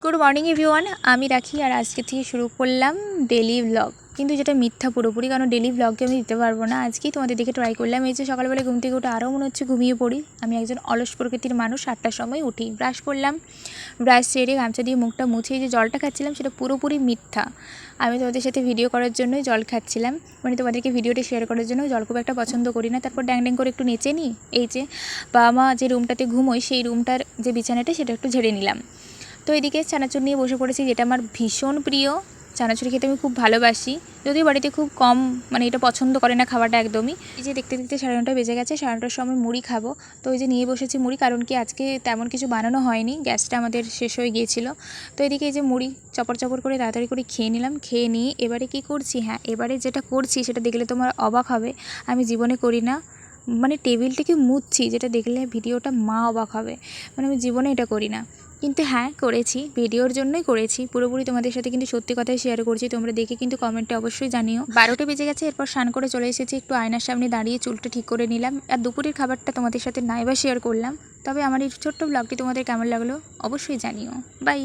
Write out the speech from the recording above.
Good morning everyone, আমি রাখি আর আজকে থেকে শুরু করলাম ডেলি ব্লগ। কিন্তু যেটা মিথ্যা পুরোপুরি, কারণ ডেলি ব্লগকে আমি দিতে পারবো না। আজকেই তোমাদের দিকে ট্রাই করলাম। এই যে সকালবেলা ঘুম থেকে উঠে আরও মনে হচ্ছে ঘুমিয়ে পড়ি। আমি একজন অলস প্রকৃতির মানুষ। 8টার সময় উঠি, ব্রাশ করলাম, ব্রাশ সেরে গামছা দিয়ে মুখটা মুছে যে জলটা খাচ্ছিলাম সেটা পুরোপুরি মিথ্যা। আমি তোমাদের সাথে ভিডিও করার জন্যই জল খাচ্ছিলাম, মানে তোমাদেরকে ভিডিওটা শেয়ার করার জন্য। জল খুব একটা পছন্দ করি না। তারপর ড্যাং ড্যাং করে একটু নেচে নিই। এই যে বাবা মা যে রুমটাতে ঘুমোই সেই রুমটার যে বিছানাটা সেটা একটু ঝেড়ে নিলাম। তো এদিকে চানাচুর নিয়ে বসে পড়েছি, যেটা আমার ভীষণ প্রিয়। চানাচুর খেতে আমি খুব ভালোবাসি, যদিও বাড়িতে খুব কম মানে এটা পছন্দ করে না খাওয়াটা একদমই। এই যে দেখতে দেখতে 9:30 বেজে গেছে, 9:30টার সময় মুড়ি খাবো। তো ওই যে নিয়ে বসেছি মুড়ি, কারণ কি আজকে তেমন কিছু বানানো হয়নি, গ্যাসটা আমাদের শেষ হয়ে গিয়েছিল। তো এদিকে এই যে মুড়ি চপর চপর করে তাড়াতাড়ি করে খেয়ে নিলাম। খেয়ে নিয়ে এবারে কি করছি, হ্যাঁ এবারে যেটা করছি সেটা দেখলে তোমার অবাক হবে। আমি জীবনে করি না, মানে টেবিলটাকে মুছছি, যেটা দেখলে ভিডিওটা মা অবাক হবে। মানে আমি জীবনে এটা করি না, কিন্তু হ্যাঁ করেছি, ভিডিওর জন্যই করেছি পুরোপুরি। তোমাদের সাথে কিন্তু সত্যি কথাই শেয়ার করছি, তোমরা দেখে কিন্তু কমেন্টে অবশ্যই জানিও। 12টা বেজে গেছে, এরপর স্নান করে চলে এসেছি, একটু আয়নার সামনে দাঁড়িয়ে চুলটা ঠিক করে নিলাম। আর দুপুরের খাবারটা তোমাদের সাথে নাইবা শেয়ার করলাম। তবে আমার এই ছোট্ট ব্লগটি তোমাদের কেমন লাগলো অবশ্যই জানিও। বাই।